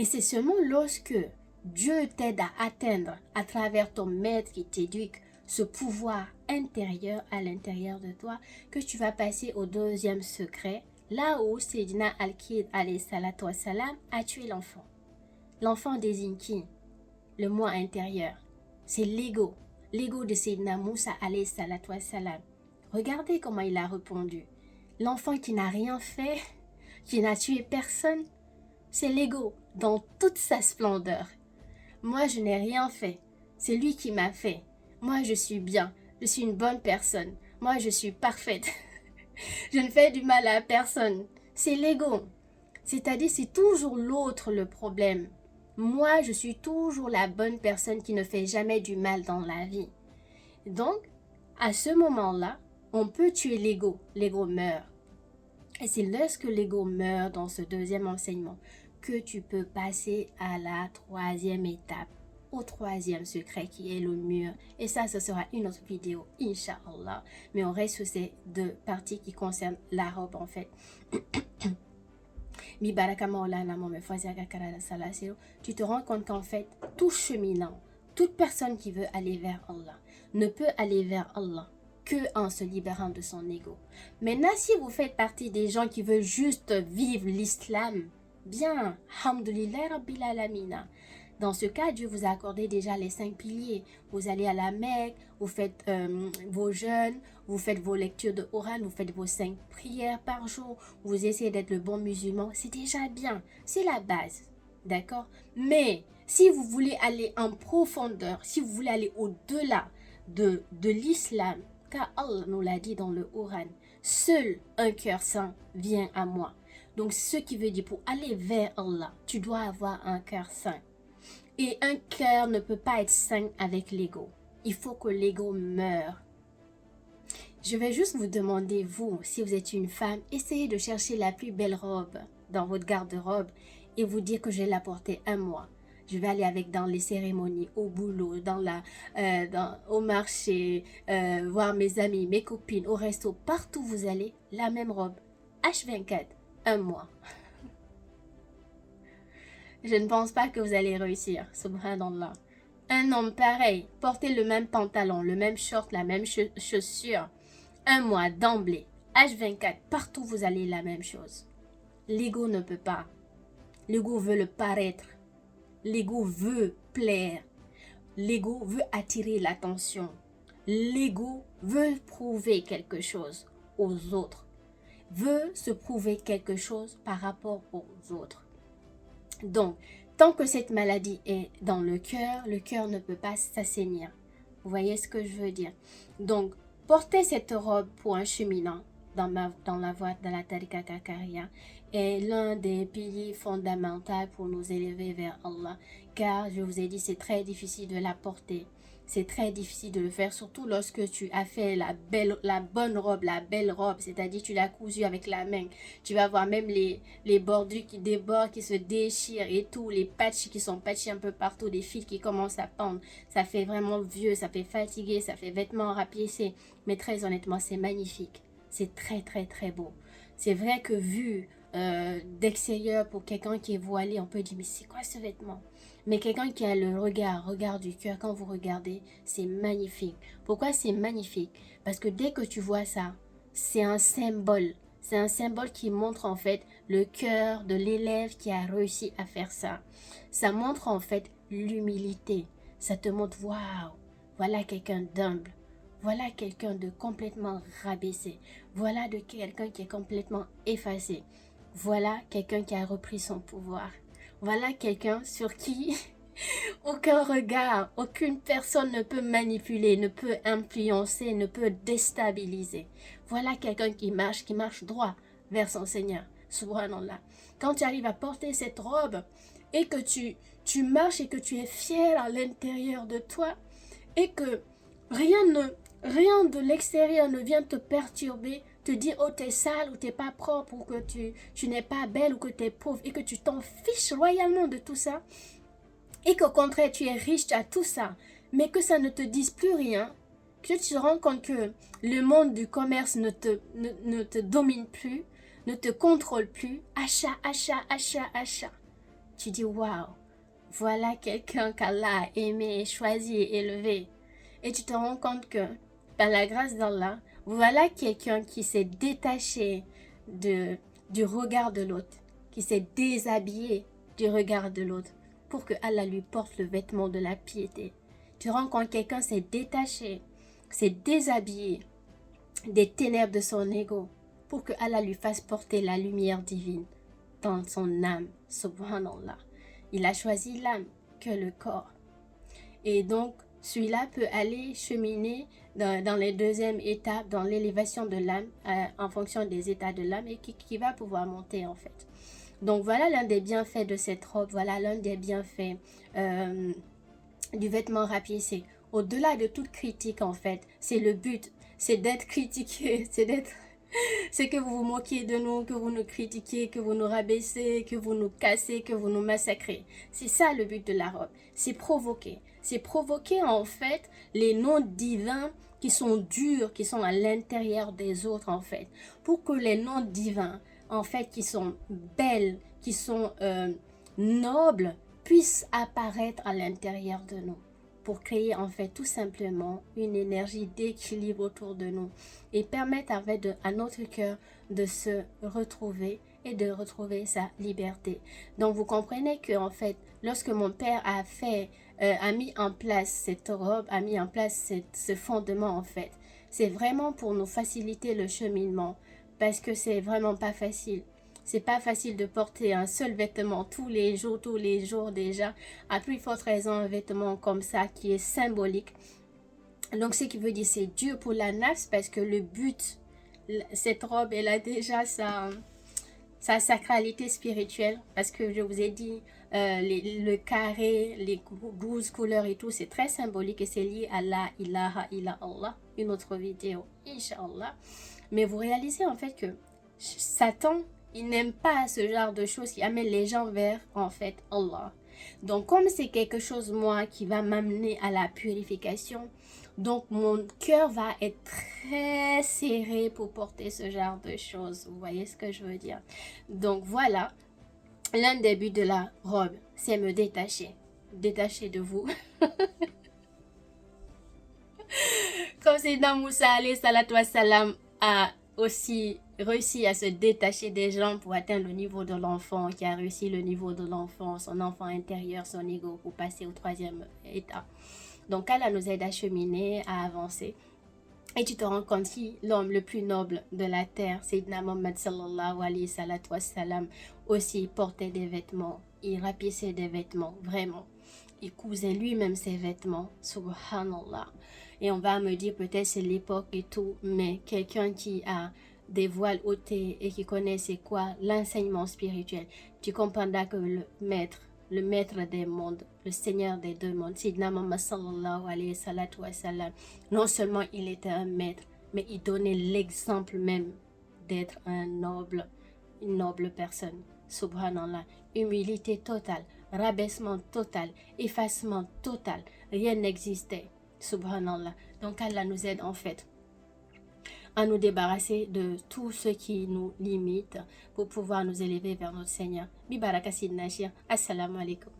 Et c'est seulement lorsque Dieu t'aide à atteindre, à travers ton maître qui t'éduque, ce pouvoir intérieur à l'intérieur de toi, que tu vas passer au deuxième secret, là où Sayyidina Al-Kid alayhi salatu wassalam a tué l'enfant. L'enfant désigne qui? Le moi intérieur. C'est l'ego. L'ego de Sayyidina Moussa alayhi salatu wassalam. Regardez comment il a répondu. L'enfant qui n'a rien fait, qui n'a tué personne, c'est l'ego dans toute sa splendeur. Moi, je n'ai rien fait. C'est lui qui m'a fait. Moi, je suis bien. Je suis une bonne personne. Moi, je suis parfaite. Je ne fais du mal à personne. C'est l'ego. C'est-à-dire, c'est toujours l'autre le problème. Moi, je suis toujours la bonne personne qui ne fait jamais du mal dans la vie. Donc, à ce moment-là, on peut tuer l'ego. L'ego meurt. Et c'est lorsque l'ego meurt dans ce deuxième enseignement que tu peux passer à la troisième étape, au troisième secret qui est le mur. Et ça, ce sera une autre vidéo, Inch'Allah. Mais on reste sur ces deux parties qui concernent la robe en fait. Tu te rends compte qu'en fait, tout cheminant, toute personne qui veut aller vers Allah, ne peut aller vers Allah que en se libérant de son ego. Maintenant, si vous faites partie des gens qui veulent juste vivre l'islam, bien, alhamdoulilah rabbil alamina. Dans ce cas, Dieu vous a accordé déjà les 5 piliers. Vous allez à la Mecque, vous faites vos jeûnes, vous faites vos lectures de Coran, vous faites vos 5 prières par jour, vous essayez d'être le bon musulman. C'est déjà bien, c'est la base, d'accord? Mais si vous voulez aller en profondeur, si vous voulez aller au-delà de l'islam, car Allah nous l'a dit dans le Coran, seul un cœur saint vient à moi. Donc, ce qui veut dire pour aller vers Allah, tu dois avoir un cœur saint. Et un cœur ne peut pas être sain avec l'ego. Il faut que l'ego meure. Je vais juste vous demander, vous, si vous êtes une femme, essayez de chercher la plus belle robe dans votre garde-robe et vous dire que je vais la porter un mois. Je vais aller avec dans les cérémonies, au boulot, au marché, voir mes amis, mes copines, au resto, partout où vous allez, la même robe. H24, un mois. Je ne pense pas que vous allez réussir, subhanallah. Un homme pareil, porter le même pantalon, le même short, la même chaussure, un mois d'emblée, H24, partout où vous allez, la même chose. L'ego ne peut pas. L'ego veut le paraître. L'ego veut plaire. L'ego veut attirer l'attention. L'ego veut prouver quelque chose aux autres. Veut se prouver quelque chose par rapport aux autres. Donc, tant que cette maladie est dans le cœur ne peut pas s'assainir. Vous voyez ce que je veux dire? Donc, porter cette robe pour un cheminant dans la voie de la Tariqa Kakaria est l'un des piliers fondamentaux pour nous élever vers Allah. Car, je vous ai dit, c'est très difficile de la porter. C'est très difficile de le faire, surtout lorsque tu as fait la bonne robe, la belle robe, c'est-à-dire tu l'as cousue avec la main. Tu vas voir même les bordures qui débordent, qui se déchirent et tout, les patchs qui sont patchés un peu partout, des fils qui commencent à pendre. Ça fait vraiment vieux, ça fait fatigué, ça fait vêtements rapiécés. Mais très honnêtement, c'est magnifique. C'est très très très beau. C'est vrai que vu d'extérieur pour quelqu'un qui est voilé, on peut dire mais c'est quoi ce vêtement? Mais quelqu'un qui a le regard du cœur, quand vous regardez, c'est magnifique. Pourquoi c'est magnifique? Parce que dès que tu vois ça, c'est un symbole. C'est un symbole qui montre en fait le cœur de l'élève qui a réussi à faire ça. Ça montre en fait l'humilité. Ça te montre, waouh, voilà quelqu'un d'humble. Voilà quelqu'un de complètement rabaissé. Voilà de quelqu'un qui est complètement effacé. Voilà quelqu'un qui a repris son pouvoir. Voilà quelqu'un sur qui aucun regard, aucune personne ne peut manipuler, ne peut influencer, ne peut déstabiliser. Voilà quelqu'un qui marche droit vers son Seigneur. Subhanallah. Quand tu arrives à porter cette robe et que tu marches et que tu es fier à l'intérieur de toi et que rien de l'extérieur ne vient te perturber, te dire oh t'es sale ou t'es pas propre ou que tu n'es pas belle ou que t'es pauvre et que tu t'en fiches royalement de tout ça et qu'au contraire tu es riche, tu as tout ça, mais que ça ne te dise plus rien, que tu te rends compte que le monde du commerce ne te domine plus, ne te contrôle plus, achat. tu dis waouh, voilà quelqu'un qu'Allah a aimé, choisi et élevé. Et tu te rends compte que, par la grâce d'Allah, voilà quelqu'un qui s'est détaché de, du regard de l'autre, qui s'est déshabillé du regard de l'autre, pour que Allah lui porte le vêtement de la piété. Tu te rends compte que quelqu'un s'est détaché, s'est déshabillé des ténèbres de son ego, pour que Allah lui fasse porter la lumière divine dans son âme. Subhanallah. Il a choisi l'âme que le corps. Et donc, celui-là peut aller cheminer dans les deuxièmes étapes, dans l'élévation de l'âme, en fonction des états de l'âme, et qui va pouvoir monter en fait. Donc voilà l'un des bienfaits de cette robe, voilà l'un des bienfaits du vêtement rapiécé. Au-delà de toute critique en fait, c'est le but, c'est d'être critiqué, c'est que vous vous moquiez de nous, que vous nous critiquez, que vous nous rabaissez, que vous nous cassez, que vous nous massacrez. C'est ça le but de la robe. C'est provoquer. C'est provoquer en fait les noms divins qui sont durs, qui sont à l'intérieur des autres en fait. Pour que les noms divins en fait qui sont belles, qui sont nobles, puissent apparaître à l'intérieur de nous. Pour créer en fait tout simplement une énergie d'équilibre autour de nous et permettre en fait à notre cœur de se retrouver et de retrouver sa liberté. Donc vous comprenez que en fait lorsque mon père a mis en place cette robe, a mis en place ce fondement en fait, c'est vraiment pour nous faciliter le cheminement parce que c'est vraiment pas facile. C'est pas facile de porter un seul vêtement tous les jours déjà. À plus forte raison, un vêtement comme ça qui est symbolique. Donc, ce qui veut dire c'est dur pour la nafs parce que le but, cette robe, elle a déjà sa sacralité spirituelle. Parce que je vous ai dit, le carré, les 12 couleurs et tout, c'est très symbolique et c'est lié à la ilaha illallah. Une autre vidéo, Inch'Allah. Mais vous réalisez en fait que Satan, il n'aime pas ce genre de choses qui amènent les gens vers, en fait, Allah. Donc, comme c'est quelque chose, moi, qui va m'amener à la purification, donc mon cœur va être très serré pour porter ce genre de choses. Vous voyez ce que je veux dire? Donc, voilà. L'un des buts de la robe, c'est me détacher. Détacher de vous. Comme c'est dans Moussa alayhi salatu wassalam a aussi réussi à se détacher des gens pour atteindre le niveau de l'enfant, qui a réussi le niveau de l'enfant, son enfant intérieur, son ego, pour passer au troisième état. Donc Allah nous aide à cheminer, à avancer. Et tu te rends compte que l'homme le plus noble de la terre, Sayyidina Muhammad sallallahu alayhi wa sallam, aussi portait des vêtements. Il rapissait des vêtements, vraiment. Il cousait lui-même ses vêtements, subhanallah. Et on va me dire peut-être c'est l'époque et tout, mais quelqu'un qui a des voiles ôtés et qui connaît c'est quoi l'enseignement spirituel, tu comprendras que le maître des mondes, le Seigneur des deux mondes, Sayyidina Muhammad sallallahu alayhi wa sallam, non seulement il était un maître, mais il donnait l'exemple même d'être une noble personne. Subhanallah, humilité totale, rabaissement total, effacement total, rien n'existait. Subhanallah. Donc Allah nous aide en fait à nous débarrasser de tout ce qui nous limite pour pouvoir nous élever vers notre Seigneur. Bi baraka sidna Cheikh. Assalamu alaikum.